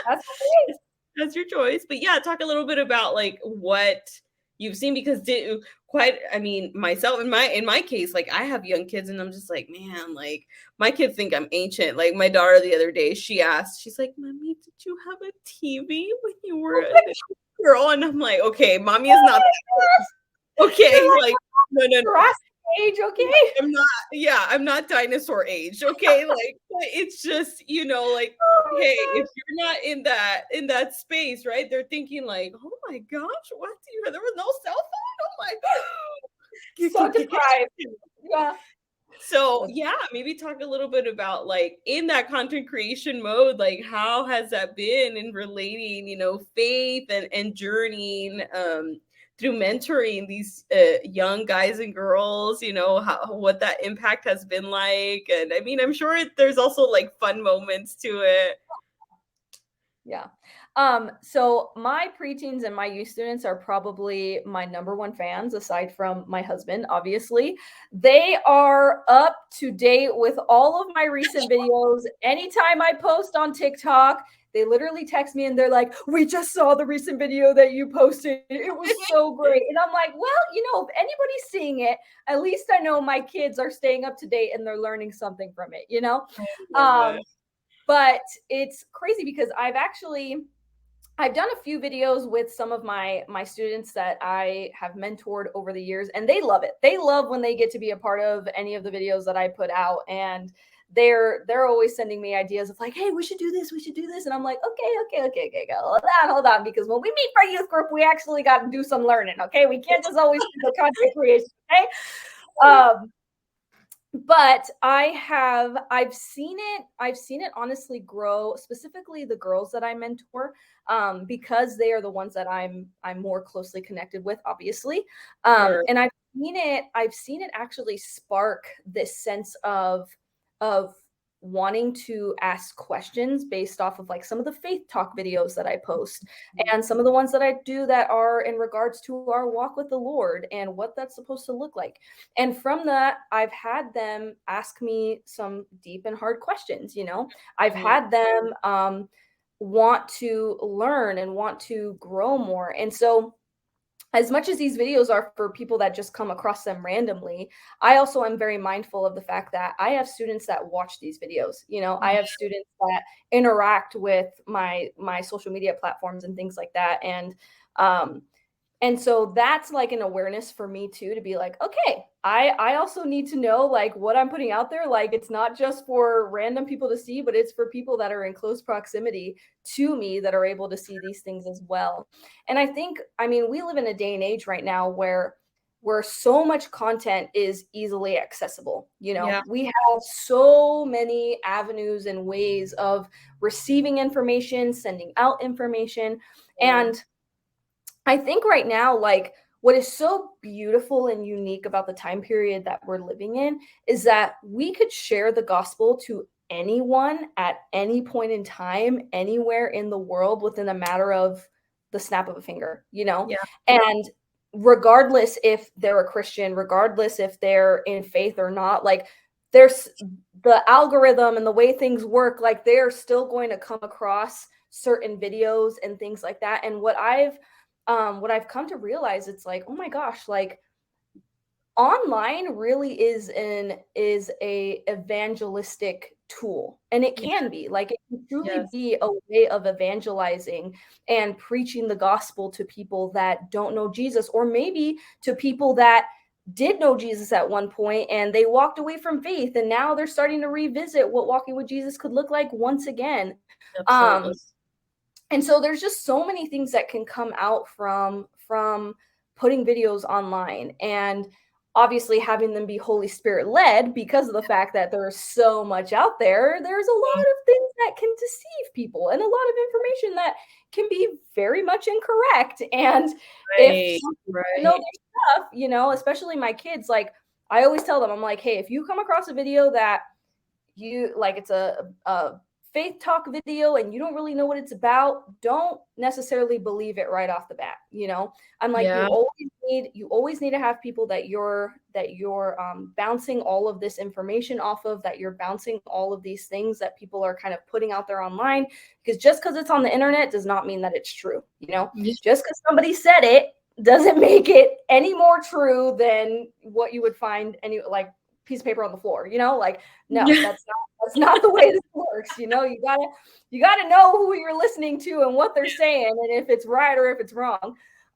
that's okay.
That's your choice. But yeah, talk a little bit about like what you've seen, because did quite I mean, myself in my case, like I have young kids and I'm just like, man, like my kids think I'm ancient. Like my daughter the other day, she asked, she's like, Mommy, did you have a TV when you were
Oh
a
my
little girl? And I'm like, okay, mommy is not
gosh. You're
okay.
like
Like, no,
Jurassic age, okay?
I'm not, yeah, I'm not dinosaur age, okay? Like, but it's just, like,
Oh my
hey, if
gosh.
you're not in that space, right? They're thinking like, oh my gosh, what do you there was no cell phone? Oh my
So deprived. Yeah.
so
That's
yeah, maybe talk a little bit about like in that content creation mode, like how has that been in relating, faith and journeying through mentoring these young guys and girls, how what that impact has been like. And I mean, I'm sure there's also like fun moments to it.
Yeah. So my preteens and my youth students are probably my number one fans, aside from my husband, obviously. They are up to date with all of my recent videos. Anytime I post on TikTok, they literally text me and they're like, we just saw the recent video that you posted. It was so great. And I'm like, well, if anybody's seeing it, at least I know my kids are staying up to date and they're learning something from it.
I love
Um,
it.
but it's crazy because I've done a few videos with some of my students that I have mentored over the years, and they love it. They love when they get to be a part of any of the videos that I put out, and they're always sending me ideas of like, hey, we should do this, we should do this. And I'm like, okay, hold on, because when we meet for youth group, we actually got to do some learning. Okay, we can't just always do the content creation. Okay. um but I've seen it honestly grow, specifically the girls that I mentor, because they are the ones that I'm more closely connected with, obviously.
Sure.
And I've seen it actually spark this sense of wanting to ask questions based off of like some of the faith talk videos that I post and some of the ones that I do that are in regards to our walk with the Lord and what that's supposed to look like. And from that, I've had them ask me some deep and hard questions, you know. I've
Yeah.
had them want to learn and want to grow more. And so as much as these videos are for people that just come across them randomly, I also am very mindful of the fact that I have students that watch these videos. You know, I have students that interact with my social media platforms and things like that. Um, and so that's like an awareness for me too, to be like, okay, I also need to know like what I'm putting out there. Like it's not just for random people to see, but it's for people that are in close proximity to me that are able to see these things as well. And I think, I mean, we live in a day and age right now where so much content is easily accessible. You know,
Yeah.
we have so many avenues and ways of receiving information, sending out information.
Yeah.
And I think right now, like what is so beautiful and unique about the time period that we're living in is that we could share the gospel to anyone at any point in time, anywhere in the world within a matter of the snap of a finger, you know?
Yeah.
And regardless if they're a Christian, regardless if they're in faith or not, like there's the algorithm and the way things work, like they're still going to come across certain videos and things like that. And what I've come to realize, it's like, oh my gosh, like online really is a evangelistic tool, and it
Yeah.
can be like it can truly
Yes.
be a way of evangelizing and preaching the gospel to people that don't know Jesus, or maybe to people that did know Jesus at one point and they walked away from faith and now they're starting to revisit what walking with Jesus could look like once again.
Absolutely.
um and so there's just so many things that can come out from putting videos online, and obviously having them be Holy Spirit led, because of the fact that there's so much out there. There's a lot of things that can deceive people and a lot of information that can be very much incorrect. And if
Right.
some people don't know
Right.
their stuff, you know, especially my kids, like I always tell them, I'm like, hey, if you come across a video that you like, it's a faith talk video and you don't really know what it's about, don't necessarily believe it right off the bat. You know, I'm like,
Yeah.
you always need to have people that you're bouncing all of this information off of, that you're bouncing all of these things that people are kind of putting out there online, because just because it's on the internet does not mean that it's true. You know,
Yeah.
just because somebody said it doesn't make it any more true than what you would find any like piece of paper on the floor. You know, like no,
Yeah.
that's not the way this works. You know, you gotta know who you're listening to and what they're saying, and if it's right or if it's wrong.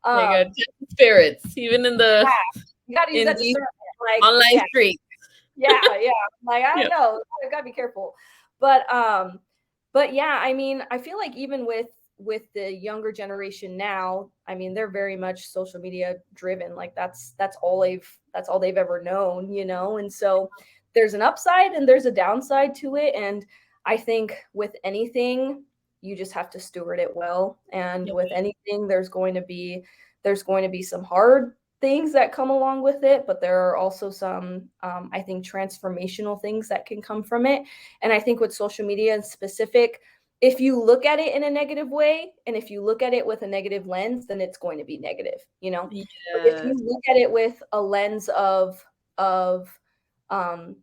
My God,
Um,
spirits, even in
yeah,
the
you gotta use
in
that
these
discernment. Like,
online
yeah,
streets.
yeah. Like I
Yeah.
don't know, I gotta be careful. But but yeah, I mean, I feel like even with the younger generation now, I mean, they're very much social media driven. Like that's all they've ever known, you know? And so there's an upside and there's a downside to it. And I think with anything, you just have to steward it well. And
Yeah.
with anything, there's going to be some hard things that come along with it, but there are also some, I think, transformational things that can come from it. And I think with social media in specific, if you look at it in a negative way and if you look at it with a negative lens, then it's going to be negative, you know. But if you
Yes.
look at it with a lens of um,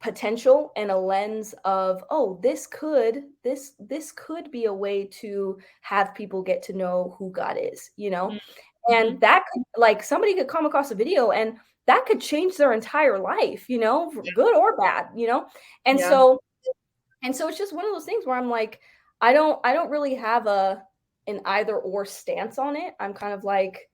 potential and a lens of, oh, this could be a way to have people get to know who God is, you know.
Mm-hmm.
And that could, like, somebody could come across a video and that could change their entire life, you know, for good or bad, you know. And
Yeah.
so it's just one of those things where I'm like, I don't really have a an either or stance on it. I'm kind of like,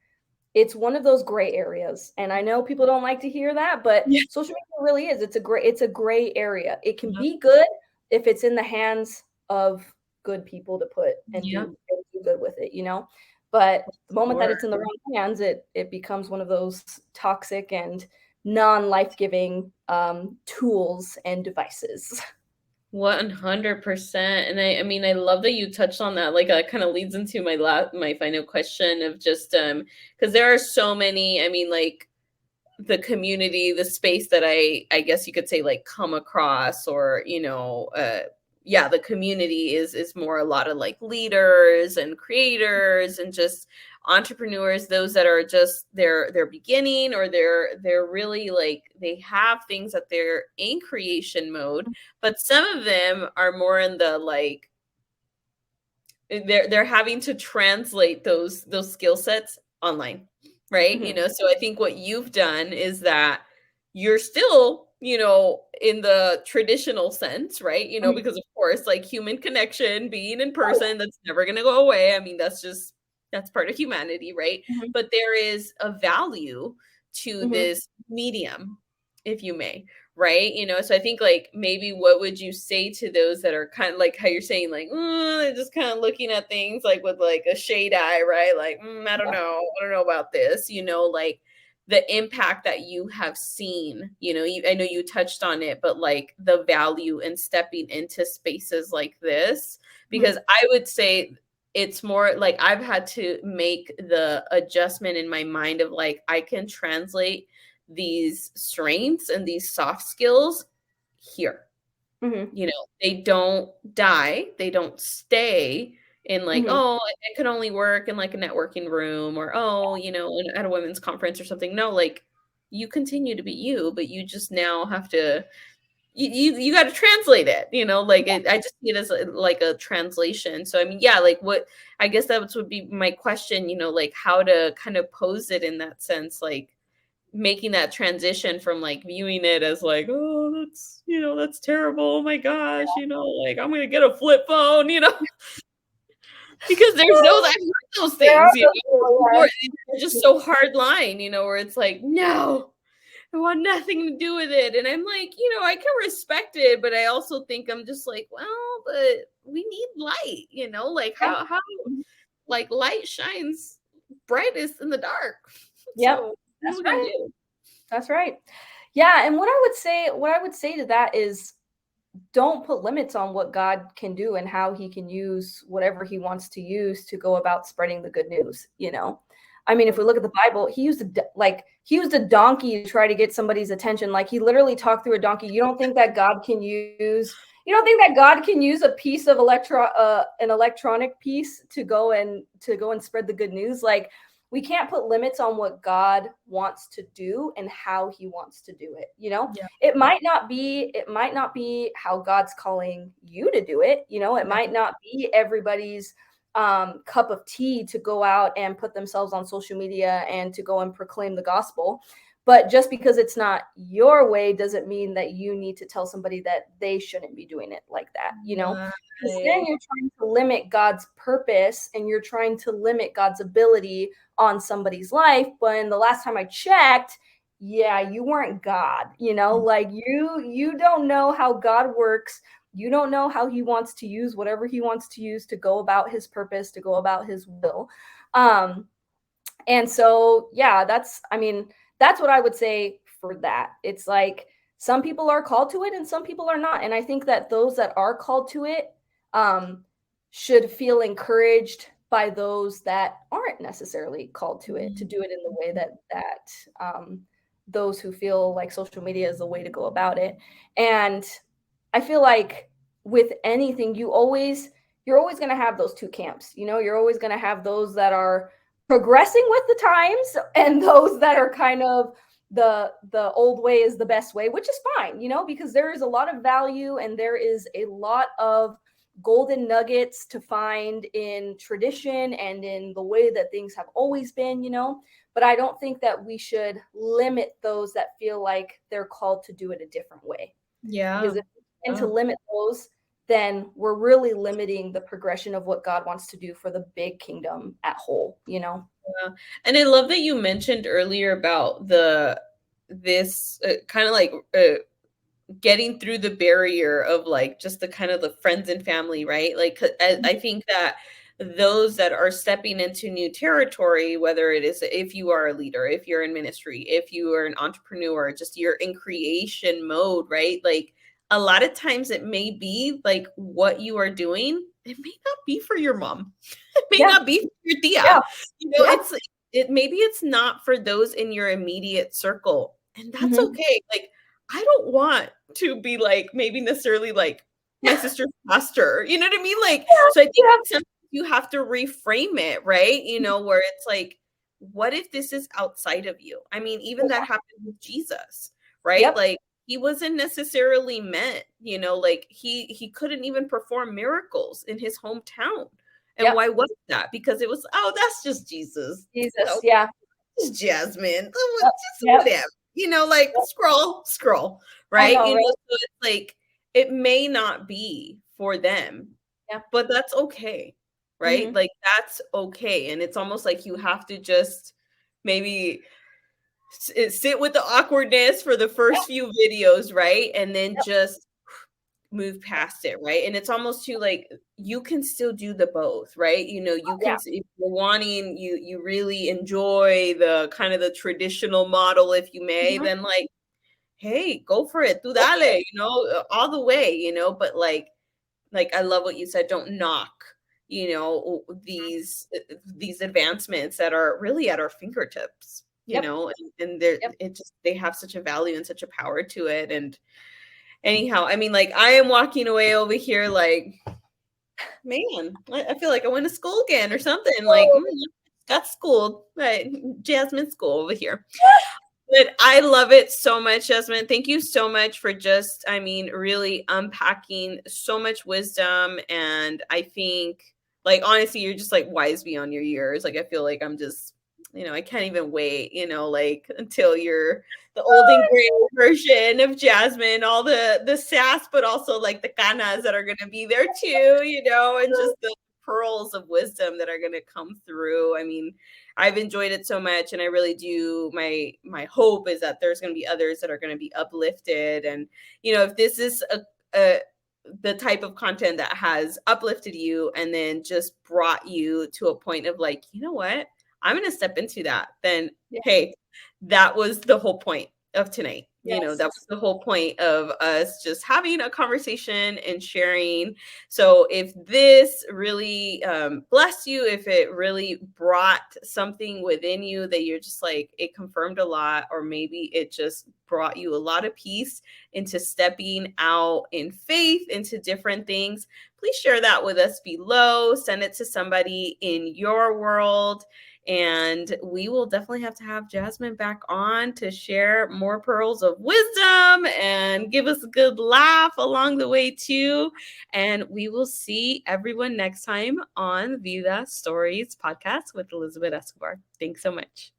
it's one of those gray areas. And I know people don't like to hear that, but
Yeah.
social media really is. It's a gray area. It can
Yeah.
be good if it's in the hands of good people to put
Yeah.
and do good with it, you know? But the moment that
Sure.
it's in the wrong hands, it becomes one of those toxic and non-life-giving tools and devices.
100%. And I mean, I love that you touched on that. Like, that kind of leads into my final question of just because there are so many, I mean, like the community, the space that I guess you could say like come across, or yeah, the community is more a lot of like leaders and creators and just entrepreneurs, those that are just they're beginning, or they're really like they have things that they're in creation mode, but some of them are more in the like they're having to translate those skill sets online, right?
Mhm.
So I think what you've done is that you're still, in the traditional sense, right?
Mhm.
Because of course, like human connection, being in
Oh,
person, that's never going to go away. I mean, that's part of humanity, right?
yeah. Mhm.
But there is a value to
Mhm.
this medium, if you may, right? So I think like maybe what would you say to those that are kind of like how you're saying like they're just kind of looking at things like with like a shade eye, right? Like
Yeah.
I don't know about this, like the impact that you have seen, I know you touched on it, but like the value in stepping into spaces like this,
Mhm.
because I would say it's more like I've had to make the adjustment in my mind of like I can translate these strengths and these soft skills here.
Mhm.
They don't die, they don't stay in like,
Mhm.
oh, I can only work in like a networking room, or oh, at a women's conference or something. No, like you continue to be you, but you just now have to you got to translate it, like I just see it as like a translation. So I mean, yeah, like what I guess that would be my question, like how to kind of pose it in that sense, like making that transition from like viewing it as like, oh, that's terrible, oh my gosh, like I'm gonna get a flip phone, because there's those, I've heard those
There are
things,
those people,
before,
yeah.
they're just so hard line, where it's like, no, I want nothing to do with it. And I'm like, I can respect it, but I also think I'm just like, well, but we need light, like
Yeah.
how
Mhm.
like light shines brightest in the dark.
Yep.
So what are
That's
we gonna
right.
do?
That's right. Yeah, and what I would say to that is don't put limits on what God can do and how he can use whatever he wants to use to go about spreading the good news. I mean, if we look at the Bible, he used a donkey to try to get somebody's attention. Like he literally talked through a donkey. You don't think that God can use a piece of an electronic piece to go and spread the good news? Like we can't put limits on what God wants to do and how he wants to do it.
Yeah.
It might not be how God's calling you to do it. It
Yeah.
might not be everybody's cup of tea to go out and put themselves on social media and to go and proclaim the gospel. But just because it's not your way doesn't mean that you need to tell somebody that they shouldn't be doing it like that. Because then
Right.
you're trying to limit God's purpose and you're trying to limit God's ability on somebody's life. When the last time I checked, yeah, you weren't God. Like you don't know how God works. You don't know how he wants to use whatever he wants to use to go about his purpose, to go about his will. Um, and so, yeah, that's what I would say for that. It's like some people are called to it and some people are not. And I think that those that are called to it um, should feel encouraged by those that aren't necessarily called to it to do it in the way that those who feel like social media is the way to go about it. And I feel like with anything, you're always going to have those two camps. You're always going to have those that are progressing with the times and those that are kind of the old way is the best way, which is fine, because there is a lot of value and there is a lot of golden nuggets to find in tradition and in the way that things have always been. But I don't think that we should limit those that feel like they're called to do it a different way,
Yeah.
because if we tend to
Yeah.
limit those, then we're really limiting the progression of what God wants to do for the big kingdom at whole.
Yeah. And I love that you mentioned earlier about this kind of like getting through the barrier of like just the kind of the friends and family, right? Like I think that those that are stepping into new territory, whether it is if you are a leader, if you're in ministry, if you are an entrepreneur, just you're in creation mode, right? Like a lot of times it may be like what you are doing, it may not be for your mom. It may
Yeah,
not be for your
yeah,
tia.
yeah.
It's maybe it's not for those in your immediate circle, and that's
Mhm.
okay. Like, I don't want to be like maybe necessarily like my sister's pastor. You know what I mean? Like,
Yeah,
so I think
yeah.
sometimes you have to reframe it, right? You
Mhm.
know, where it's like, what if this is outside of you? I mean, even that
Yeah.
happened with Jesus, right?
Yep.
Like, he wasn't necessarily meant, you know, like he couldn't even perform miracles in his hometown. And
Yep.
why was that? Because it was, oh, that's just Jesus.
Jesus.
Oh,
Yeah.
it's Jasmine. Oh,
Yep.
just
Yep.
whatever. You know, like
Yep.
scroll,
I
right?
know,
You know,
right?
so it's like it may not be for them,
Yeah.
but that's okay, right?
Mhm.
Like that's okay. And it's almost like you have to just maybe sit with the awkwardness for the
Yeah.
first few videos, right? And then
Yep.
just move past it, right? And it's almost too like you can still do the both, right? You know, you can
Yeah.
if you're wanting you really enjoy the kind of the traditional model, if you may,
Mhm.
then like, hey, go for it, tu
Go for
dale,
it.
you know, all the way, you know. But like I love what you said. Don't knock, you know, these advancements that are really at our fingertips, you
Yep.
know, and they're
Yep.
it just they have such a value and such a power to it. And anyhow, I mean, like I am walking away over here like, man, I feel like I went to school again or something. Like,
Oh,
got schooled, right? Jasmine school over here. But I love it so much, Jasmine. Thank you so much for just, I mean, really unpacking so much wisdom. And I think, like, honestly, you're just like wise beyond your years. Like, I feel like I'm just, you know, I can't even wait, you know, like until you're the old and gray version of Jasmine, all the sass, but also like the canas that are going to be there too, you know, and just the pearls of wisdom that are going to come through. I mean, I've enjoyed it so much, and I really do. My hope is that there's going to be others that are going to be uplifted, and you know, if this is a the type of content that has uplifted you and then just brought you to a point of like, you know what, I'm going to step into that. Then
yeah.
hey, that was the whole point of tonight. You know, that was
Yes.
the whole point of us just having a conversation and sharing. So if this really blessed you, if it really brought something within you that you're just like, it confirmed a lot, or maybe it just brought you a lot of peace into stepping out in faith into different things, please share that with us below. Send it to somebody in your world. And we will definitely have to have Jasmine back on to share more pearls of wisdom and give us a good laugh along the way, too. And we will see everyone next time on Vida Stories podcast with Elizabeth Escobar. Thanks so much.